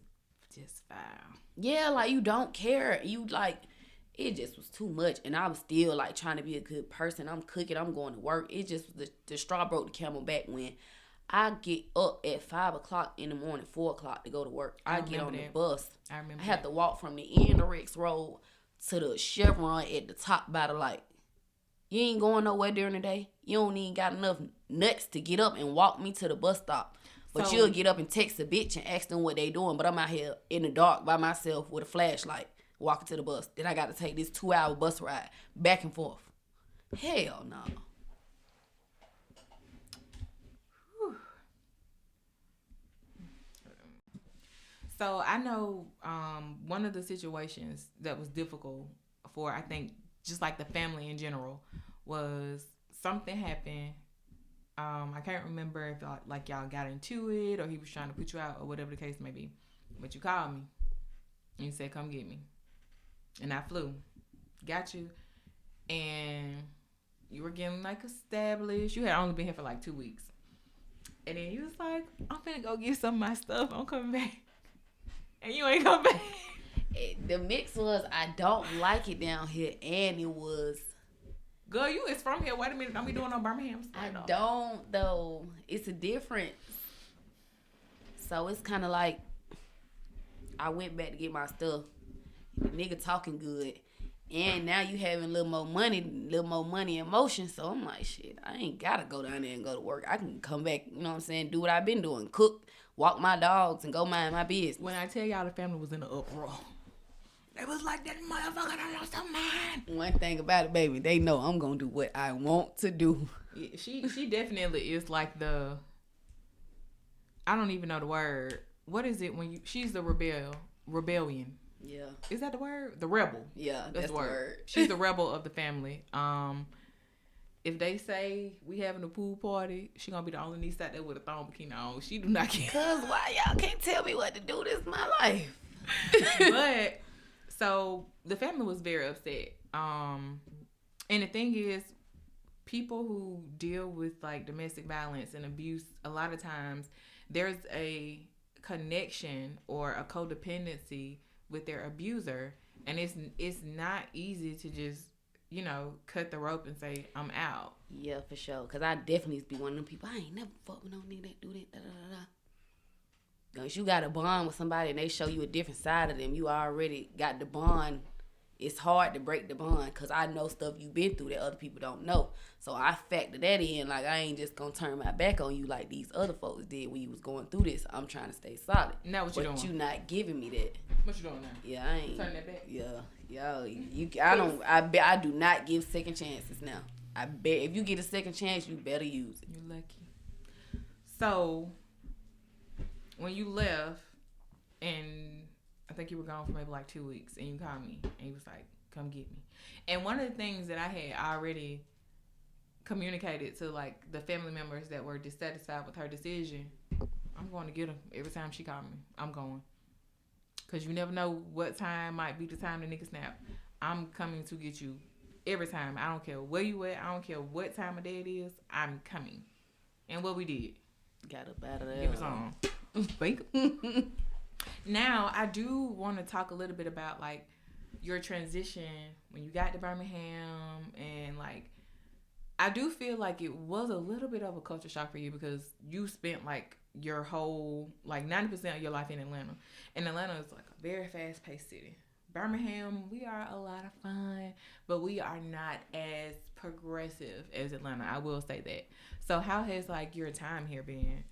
foul. Yeah, like, you don't care. You, like, it just was too much. And I was still, like, trying to be a good person. I'm cooking. I'm going to work. It just, the straw broke the camel back when I get up at 5 o'clock in the morning, 4 o'clock to go to work. I get on the bus. I remember. I have to walk from the end of Rex Road to the Chevron at the top by the light. You ain't going nowhere during the day. You don't even got enough nuts to get up and walk me to the bus stop. But you'll get up and text a bitch and ask them what they doing. But I'm out here in the dark by myself with a flashlight walking to the bus. Then I got to take this 2-hour bus ride back and forth. Hell no. So I know one of the situations that was difficult for, I think, just like the family in general, was something happened. I can't remember if like y'all got into it or he was trying to put you out or whatever the case may be. But you called me and you said, come get me. And I flew. Got you. And you were getting like established. You had only been here for like 2 weeks. And then you was like, I'm finna go get some of my stuff. I'm coming back. And you ain't come back. The mix was, I don't like it down here. And it was, girl, you is from here. Wait a minute. Don't be doing no Birmingham stuff. I don't, though. It's a difference. So it's kind of like, I went back to get my stuff. The nigga talking good. And now you having a little more money and motion. So I'm like, shit, I ain't got to go down there and go to work. I can come back, you know what I'm saying, do what I've been doing. Cook, walk my dogs, and go mind my business. When I tell y'all the family was in an uproar. It was like, that motherfucker done lost her mind. One thing about it, baby, they know I'm going to do what I want to do. Yeah, she definitely is like the, I don't even know the word. What is it when you, she's the rebellion. Yeah. Is that the word? The rebel. Yeah, that's the word. She's the rebel of the family. If they say we having a pool party, she gonna be the only niece out there with a thong bikini on. She do not care. Cause why y'all can't tell me what to do? This is my life. But so the family was very upset. And the thing is, people who deal with like domestic violence and abuse, a lot of times there's a connection or a codependency with their abuser, and it's not easy to just, you know, cut the rope and say, I'm out. Yeah, for sure. Cause I definitely used to be one of them people. I ain't never fuck with no nigga that do that. Da da da da. Cause you got a bond with somebody and they show you a different side of them. You already got the bond it's hard to break the bond because I know stuff you've been through that other people don't know. So I factor that in. Like, I ain't just gonna turn my back on you like these other folks did when you was going through this. I'm trying to stay solid. Now what you doing? But you not giving me that. What you doing now? Yeah, I ain't. Turn that back? Yeah. I do not give second chances now. I bet if you get a second chance, you better use it. You're lucky. So, when you left, and I think you were gone for maybe like 2 weeks, and you called me, and you was like, come get me. And one of the things that I had already communicated to like the family members that were dissatisfied with her decision, I'm going to get her every time she called me. I'm going. Because you never know what time might be the time the nigga snap. I'm coming to get you every time. I don't care where you at. I don't care what time of day it is. I'm coming. And what we did. Got up out of there. It was on. Thank you. Now, I do want to talk a little bit about, like, your transition when you got to Birmingham. And, like, I do feel like it was a little bit of a culture shock for you because you spent, like, your whole, like, 90% of your life in Atlanta. And Atlanta is, like, a very fast-paced city. Birmingham, we are a lot of fun, but we are not as progressive as Atlanta. I will say that. So how has, like, your time here been?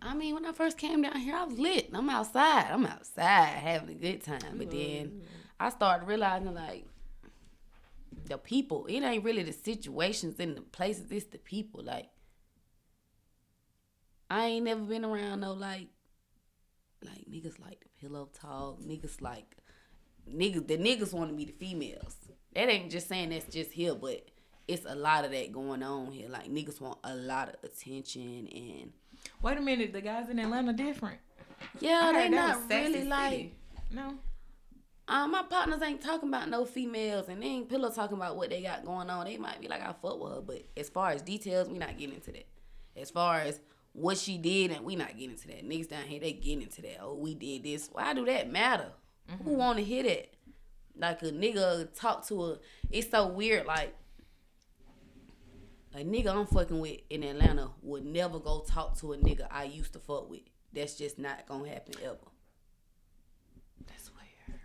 I mean, when I first came down here, I was lit. I'm outside having a good time. But then I started realizing, like, the people, it ain't really the situations and the places, it's the people. Like, I ain't never been around no, like niggas like the pillow talk, the niggas want to be the females. That ain't just saying that's just here, but it's a lot of that going on here. Like, niggas want a lot of attention and... Wait a minute, the guys in Atlanta different. Yeah, they not really like... City. No. My partners ain't talking about no females, and they ain't pillow talking about what they got going on. They might be like, I fuck with her, but as far as details, we not getting into that. As far as what she did, and we not getting into that. Niggas down here, they getting into that. Oh, we did this. Why do that matter? Mm-hmm. Who want to hear that? Like, a nigga talk to a... It's so weird, like... A nigga I'm fucking with in Atlanta would never go talk to a nigga I used to fuck with. That's just not gonna happen ever. That's weird.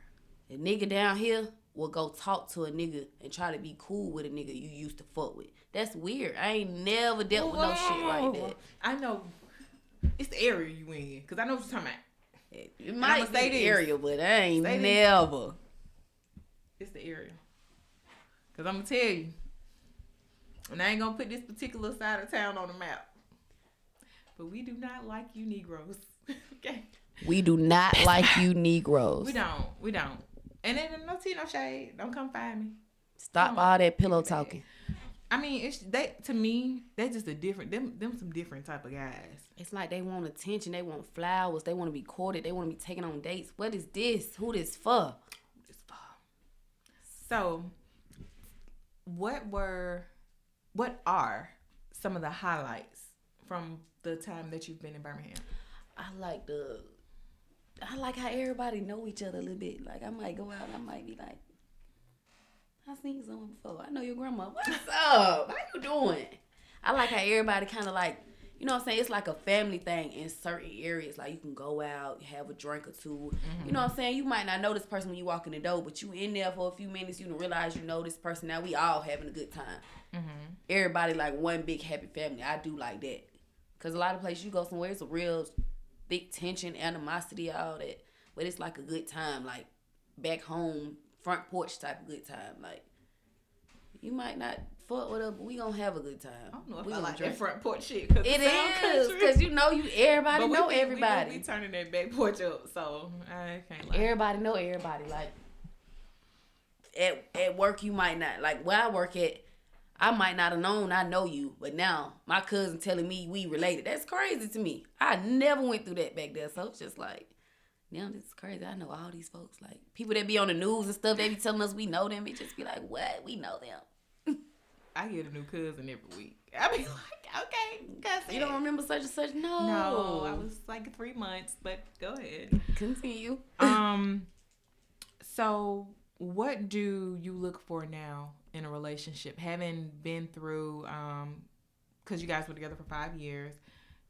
A nigga down here will go talk to a nigga and try to be cool with a nigga you used to fuck with. That's weird. I ain't never dealt with no shit like that. I know. It's the area you in. Because I know what you're talking about. It might be the area, but I ain't never. It's the area. Because I'm going to tell you. And I ain't going to put this particular side of town on the map. But we do not like you Negroes. Okay? We do not like you Negroes. We don't. And then no tea, no shade. Don't come find me. Stop all that pillow talking. I mean, to me, they're just a different, them some different type of guys. It's like they want attention. They want flowers. They want to be courted. They want to be taken on dates. What is this? Who this for? So, what are some of the highlights from the time that you've been in Birmingham? I like how everybody know each other a little bit. Like, I might go out and I might be like, I seen someone before. I know your grandma. What's up? How you doing? I like how everybody kind of like, you know what I'm saying? It's like a family thing in certain areas. Like, you can go out, have a drink or two. Mm-hmm. You know what I'm saying? You might not know this person when you walk in the door, but you in there for a few minutes, you don't realize you know this person. Now we all having a good time. Mm-hmm. Everybody like one big happy family. I do like that. Because a lot of places you go somewhere, it's a real big tension, animosity, all that. But it's like a good time. Like, back home, front porch type of good time. Like, you might not fuck with us, but we gonna have a good time. I don't know if we I like drink. that front porch shit. It is, because you know everybody know everybody. We turning that back porch up, so I can't lie. Everybody know everybody. Like, at work, you might not. Like, where I work at, I might not have known I know you, but now my cousin telling me we related. That's crazy to me. I never went through that back there, so it's just like, now this is crazy. I know all these folks. Like, people that be on the news and stuff, they be telling us we know them. It just be like, what? We know them. I get a new cousin every week. I be like, okay, cousin. You don't remember such and such? No, I was like 3 months, but go ahead. Continue. So what do you look for now in a relationship? Having been through, because you guys were together for 5 years,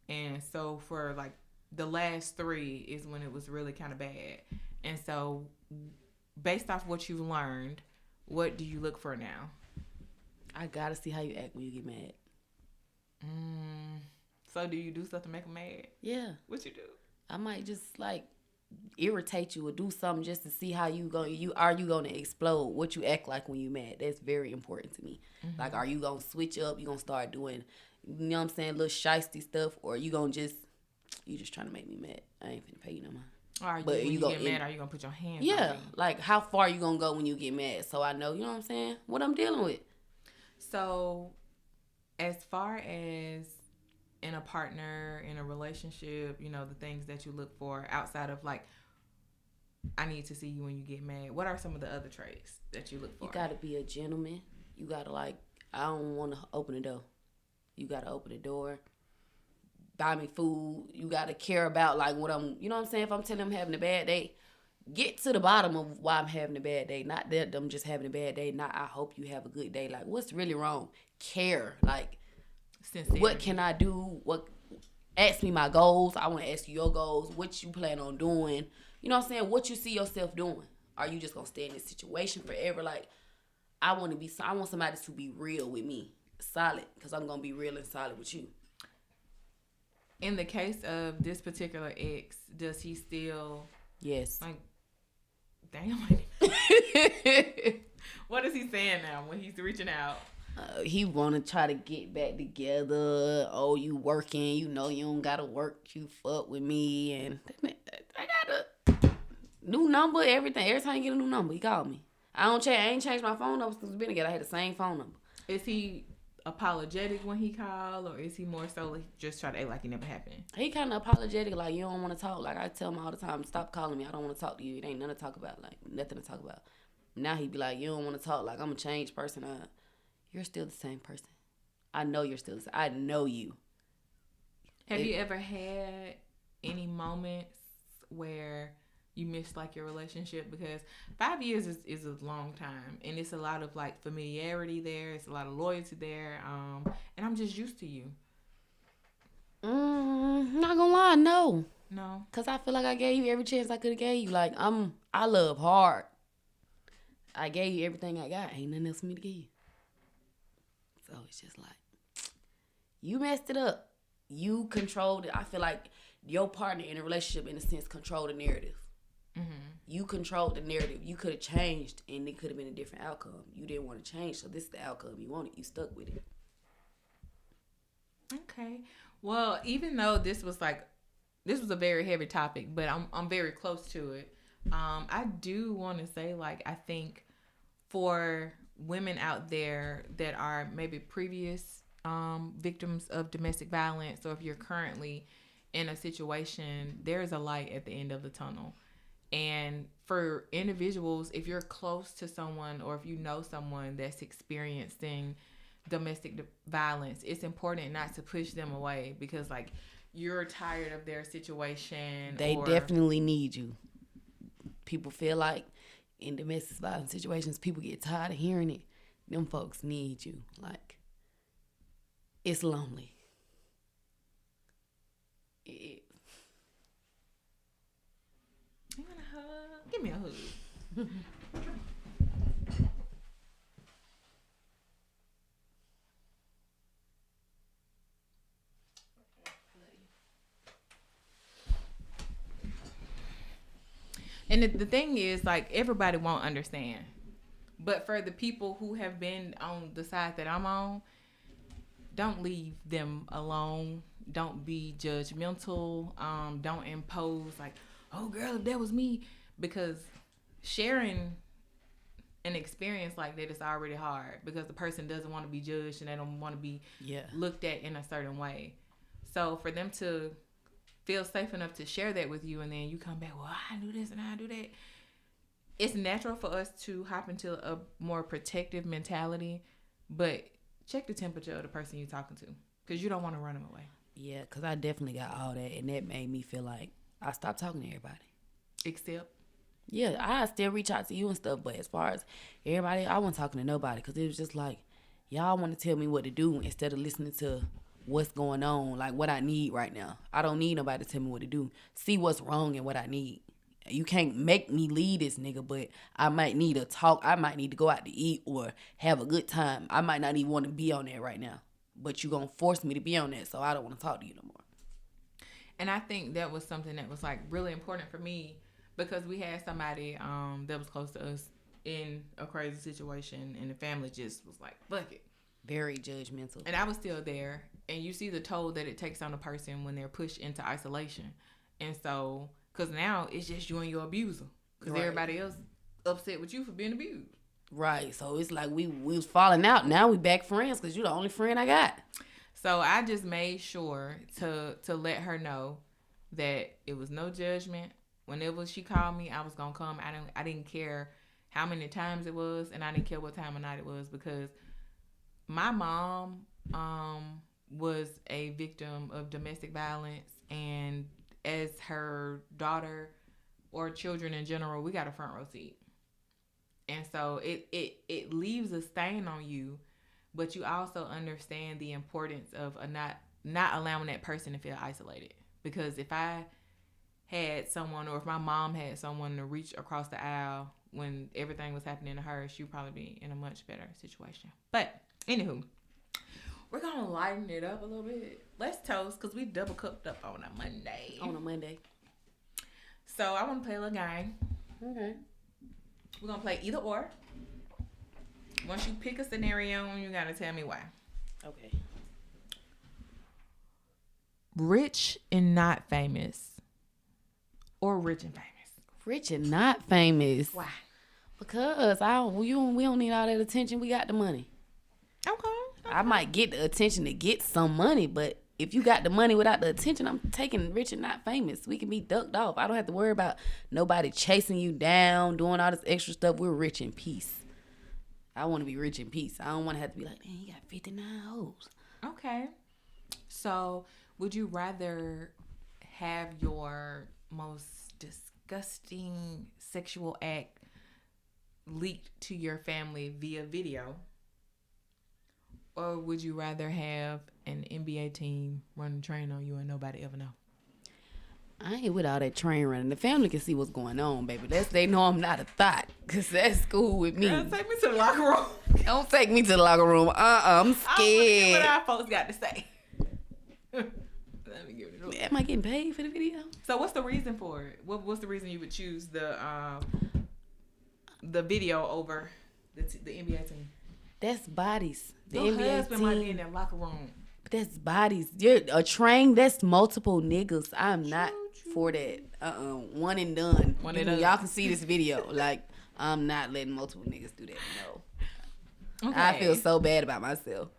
and so for like the last 3 is when it was really kind of bad. And so based off what you've learned, what do you look for now? I gotta see how you act when you get mad. So do you do stuff to make them mad? Yeah. What you do? I might just like irritate you or do something just to see how you gonna explode, what you act like when you mad. That's very important to me. Like, are you gonna switch up? You gonna start doing, you know what I'm saying, little shiesty stuff, or you just trying to make me mad? I ain't finna pay you no mind. Or when you get mad, are you gonna put your hands on me? Like how far you gonna go when you get mad, so I know, you know what I'm saying, what I'm dealing with. So as far as in a partner, in a relationship, you know, the things that you look for outside of like, I need to see you when you get mad, what are some of the other traits that you look for? You gotta be a gentleman. You gotta, like, I don't want to open the door. You gotta open the door. Buy me food. You gotta care about, like, what I'm, you know what I'm saying? If I'm telling them I'm having a bad day, get to the bottom of why I'm having a bad day. Not that I'm just having a bad day. Not I hope you have a good day. Like, what's really wrong? Care. Like, sincerity. What can I do? Ask me my goals. I want to ask you your goals. What you plan on doing? You know what I'm saying? What you see yourself doing? Are you just gonna stay in this situation forever? Like, I want somebody to be real with me, solid, because I'm gonna be real and solid with you. In the case of this particular ex, does he still? Yes. Like, damn. What is he saying now when he's reaching out? He want to try to get back together. Oh, you working. You know you don't got to work. You fuck with me. And I got a new number, everything. Every time you get a new number, he called me. I ain't changed my phone number since we've been together. I had the same phone number. Is he apologetic when he called, or is he more so like just try to act like it never happened? He kind of apologetic, like, you don't want to talk. Like, I tell him all the time, stop calling me. I don't want to talk to you. It ain't nothing to talk about. Like, nothing to talk about. Now he be like, you don't want to talk. Like, I'm a changed person. You're still the same person. I know you're still the same. I know you. Have you ever had any moments where you missed like your relationship? Because 5 years is a long time, and it's a lot of like familiarity there. It's a lot of loyalty there. And I'm just used to you. Not gonna lie, no. No. Cause I feel like I gave you every chance I could have gave you. Like, I love hard. I gave you everything I got. Ain't nothing else for me to give you. So it's just like, you messed it up. You controlled it. I feel like your partner in a relationship, in a sense, controlled the narrative. Mm-hmm. You controlled the narrative. You could have changed, and it could have been a different outcome. You didn't want to change, so this is the outcome you wanted. You stuck with it. Okay. Well, even though this was a very heavy topic, but I'm very close to it. I do want to say, like, I think for women out there that are maybe previous victims of domestic violence, or if you're currently in a situation, there's a light at the end of the tunnel. And for individuals, if you're close to someone, or if you know someone that's experiencing domestic violence, it's important not to push them away, because like, you're tired of their situation. They definitely need you. People feel like in domestic violence situations, people get tired of hearing it. Them folks need you. Like, it's lonely. You want a hug? Give me a hug. And the thing is, like, everybody won't understand. But for the people who have been on the side that I'm on, don't leave them alone. Don't be judgmental. Don't impose, like, oh, girl, if that was me. Because sharing an experience like that is already hard, because the person doesn't want to be judged, and they don't want to be looked at in a certain way. So for them to feel safe enough to share that with you, and then you come back, well, I do this and I do that. It's natural for us to hop into a more protective mentality, but check the temperature of the person you're talking to, because you don't want to run them away. Yeah, because I definitely got all that, and that made me feel like I stopped talking to everybody. Except? Yeah, I still reach out to you and stuff, but as far as everybody, I wasn't talking to nobody, because it was just like, y'all want to tell me what to do instead of listening to what's going on, like what I need right now. I don't need nobody to tell me what to do. See what's wrong and what I need, You can't make me leave this nigga, but I might need a talk. I might need to go out to eat or have a good time. I might not even want to be on that right now. But you gonna force me to be on that, so I don't want to talk to you no more. And I think that was something that was like really important for me because we had somebody that was close to us in a crazy situation, and the family just was like, fuck it. Very judgmental. And I was still there, and you see the toll that it takes on a person when they're pushed into isolation. And so, because now it's just you and your abuser. Because everybody else upset with you for being abused. Right. So it's like we was falling out. Now we back friends because you're the only friend I got. So I just made sure to let her know that it was no judgment. Whenever she called me, I was going to come. I didn't care how many times it was, and I didn't care what time of night it was, because my mom was a victim of domestic violence, and as her daughter or children in general, we got a front row seat. And so it leaves a stain on you, but you also understand the importance of not allowing that person to feel isolated. Because if I had someone, or if my mom had someone to reach across the aisle when everything was happening to her, she'd probably be in a much better situation. But anywho, we're gonna lighten it up a little bit. Let's toast, because we double cupped up on a Monday. So I want to play a little game. Okay. We're gonna play either or. Once you pick a scenario, you gotta tell me why. Okay. Rich and not famous, or rich and famous? Rich and not famous. Why? Because we don't need all that attention. We got the money. Okay. I might get the attention to get some money, but if you got the money without the attention, I'm taking rich and not famous. We can be ducked off. I don't have to worry about nobody chasing you down, doing all this extra stuff. We're rich in peace. I want to be rich in peace. I don't want to have to be like, man, you got 59 hoes. Okay. So, would you rather have your most disgusting sexual act leaked to your family via video? Or would you rather have an NBA team run a train on you and nobody ever know? I ain't with all that train running. The family can see what's going on, baby. They know I'm not a thought, because that's cool with me. Girl, take me to the locker room. Don't take me to the locker room. I'm scared. What our folks got to say. Let me give it a look. Am I getting paid for the video? So what's the reason for it? What's the reason you would choose the video over the NBA team? That's bodies. The Your NBA husband team, might be in that locker room. that's bodies. You're a train. That's multiple niggas. I'm not for that. One and done. One and done. Y'all can see this video. Like, I'm not letting multiple niggas do that. No. Okay. I feel so bad about myself.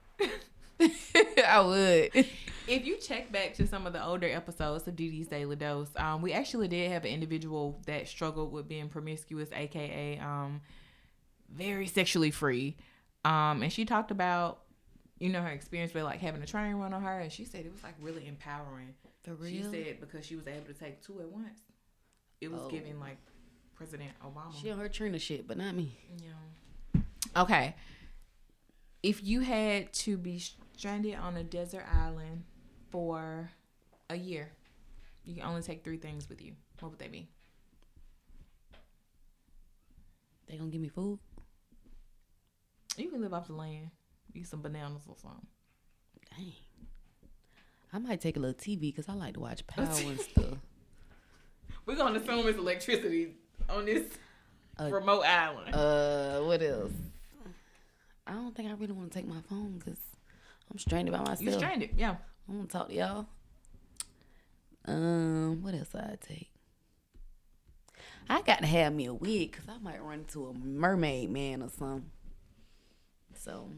I would. If you check back to some of the older episodes of DD's Daily Dose, we actually did have an individual that struggled with being promiscuous, aka very sexually free. And she talked about, her experience with like having a train run on her, and she said it was like really empowering. For real? She said because she was able to take two at once. It was giving like President Obama. She on her Trina shit, but not me. Yeah. Okay. If you had to be stranded on a desert island for a year, you can only take 3 things with you. What would they be? They gonna give me food? You can live off the land. Eat some bananas or something. Dang. I might take a little TV because I like to watch Power and stuff. We're going to assume it's electricity on this remote island. What else? I don't think I really want to take my phone because I'm stranded by myself. You stranded, yeah. I want to talk to y'all. What else I take? I got to have me a wig because I might run into a mermaid man or something. So,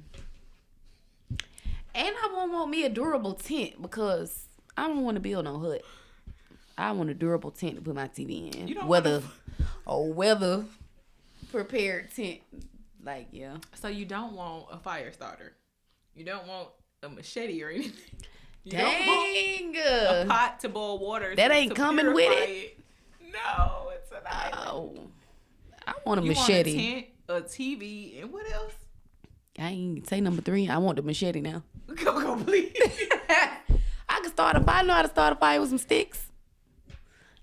and I won't want me a durable tent because I don't want to build no hut. I want a durable tent to put my TV in. You don't weather prepared tent. Like, yeah. So you don't want a fire starter. You don't want a machete or anything. You Dang. don't want a pot to boil water. That ain't coming with it. No, it's an island. Oh, I want a You machete. want a tent, a TV, and what else? I ain't say number 3. I want the machete now. Koko, please. I can start a fire. I know how to start a fire with some sticks.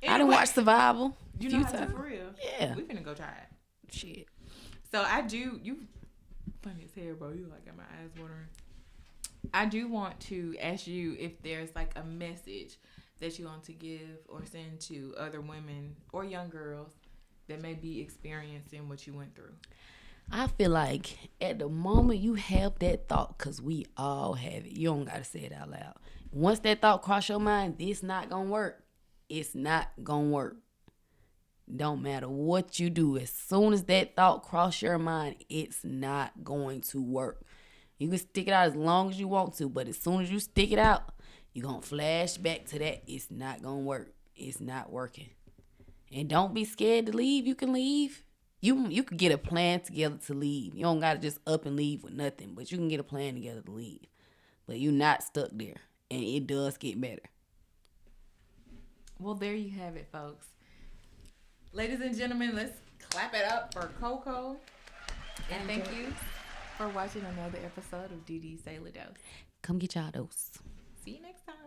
Anyway, I done watch Survival. You know how to for real? Yeah. We finna go try it. Shit. So I do. You funny as hell, bro. You like got my eyes watering. I do want to ask you if there's like a message that you want to give or send to other women or young girls that may be experiencing what you went through. I feel like at the moment you have that thought, because we all have it, you don't got to say it out loud. Once that thought cross your mind, this not going to work. It's not going to work. Don't matter what you do. As soon as that thought cross your mind, it's not going to work. You can stick it out as long as you want to, but as soon as you stick it out, you're going to flash back to that. It's not going to work. It's not working. And don't be scared to leave. You can leave. You could get a plan together to leave. You don't got to just up and leave with nothing, but you can get a plan together to leave. But you're not stuck there, and it does get better. Well, there you have it, folks. Ladies and gentlemen, let's clap it up for Koko. And thank you for watching another episode of DD Sailor Dose. Come get y'all dose. See you next time.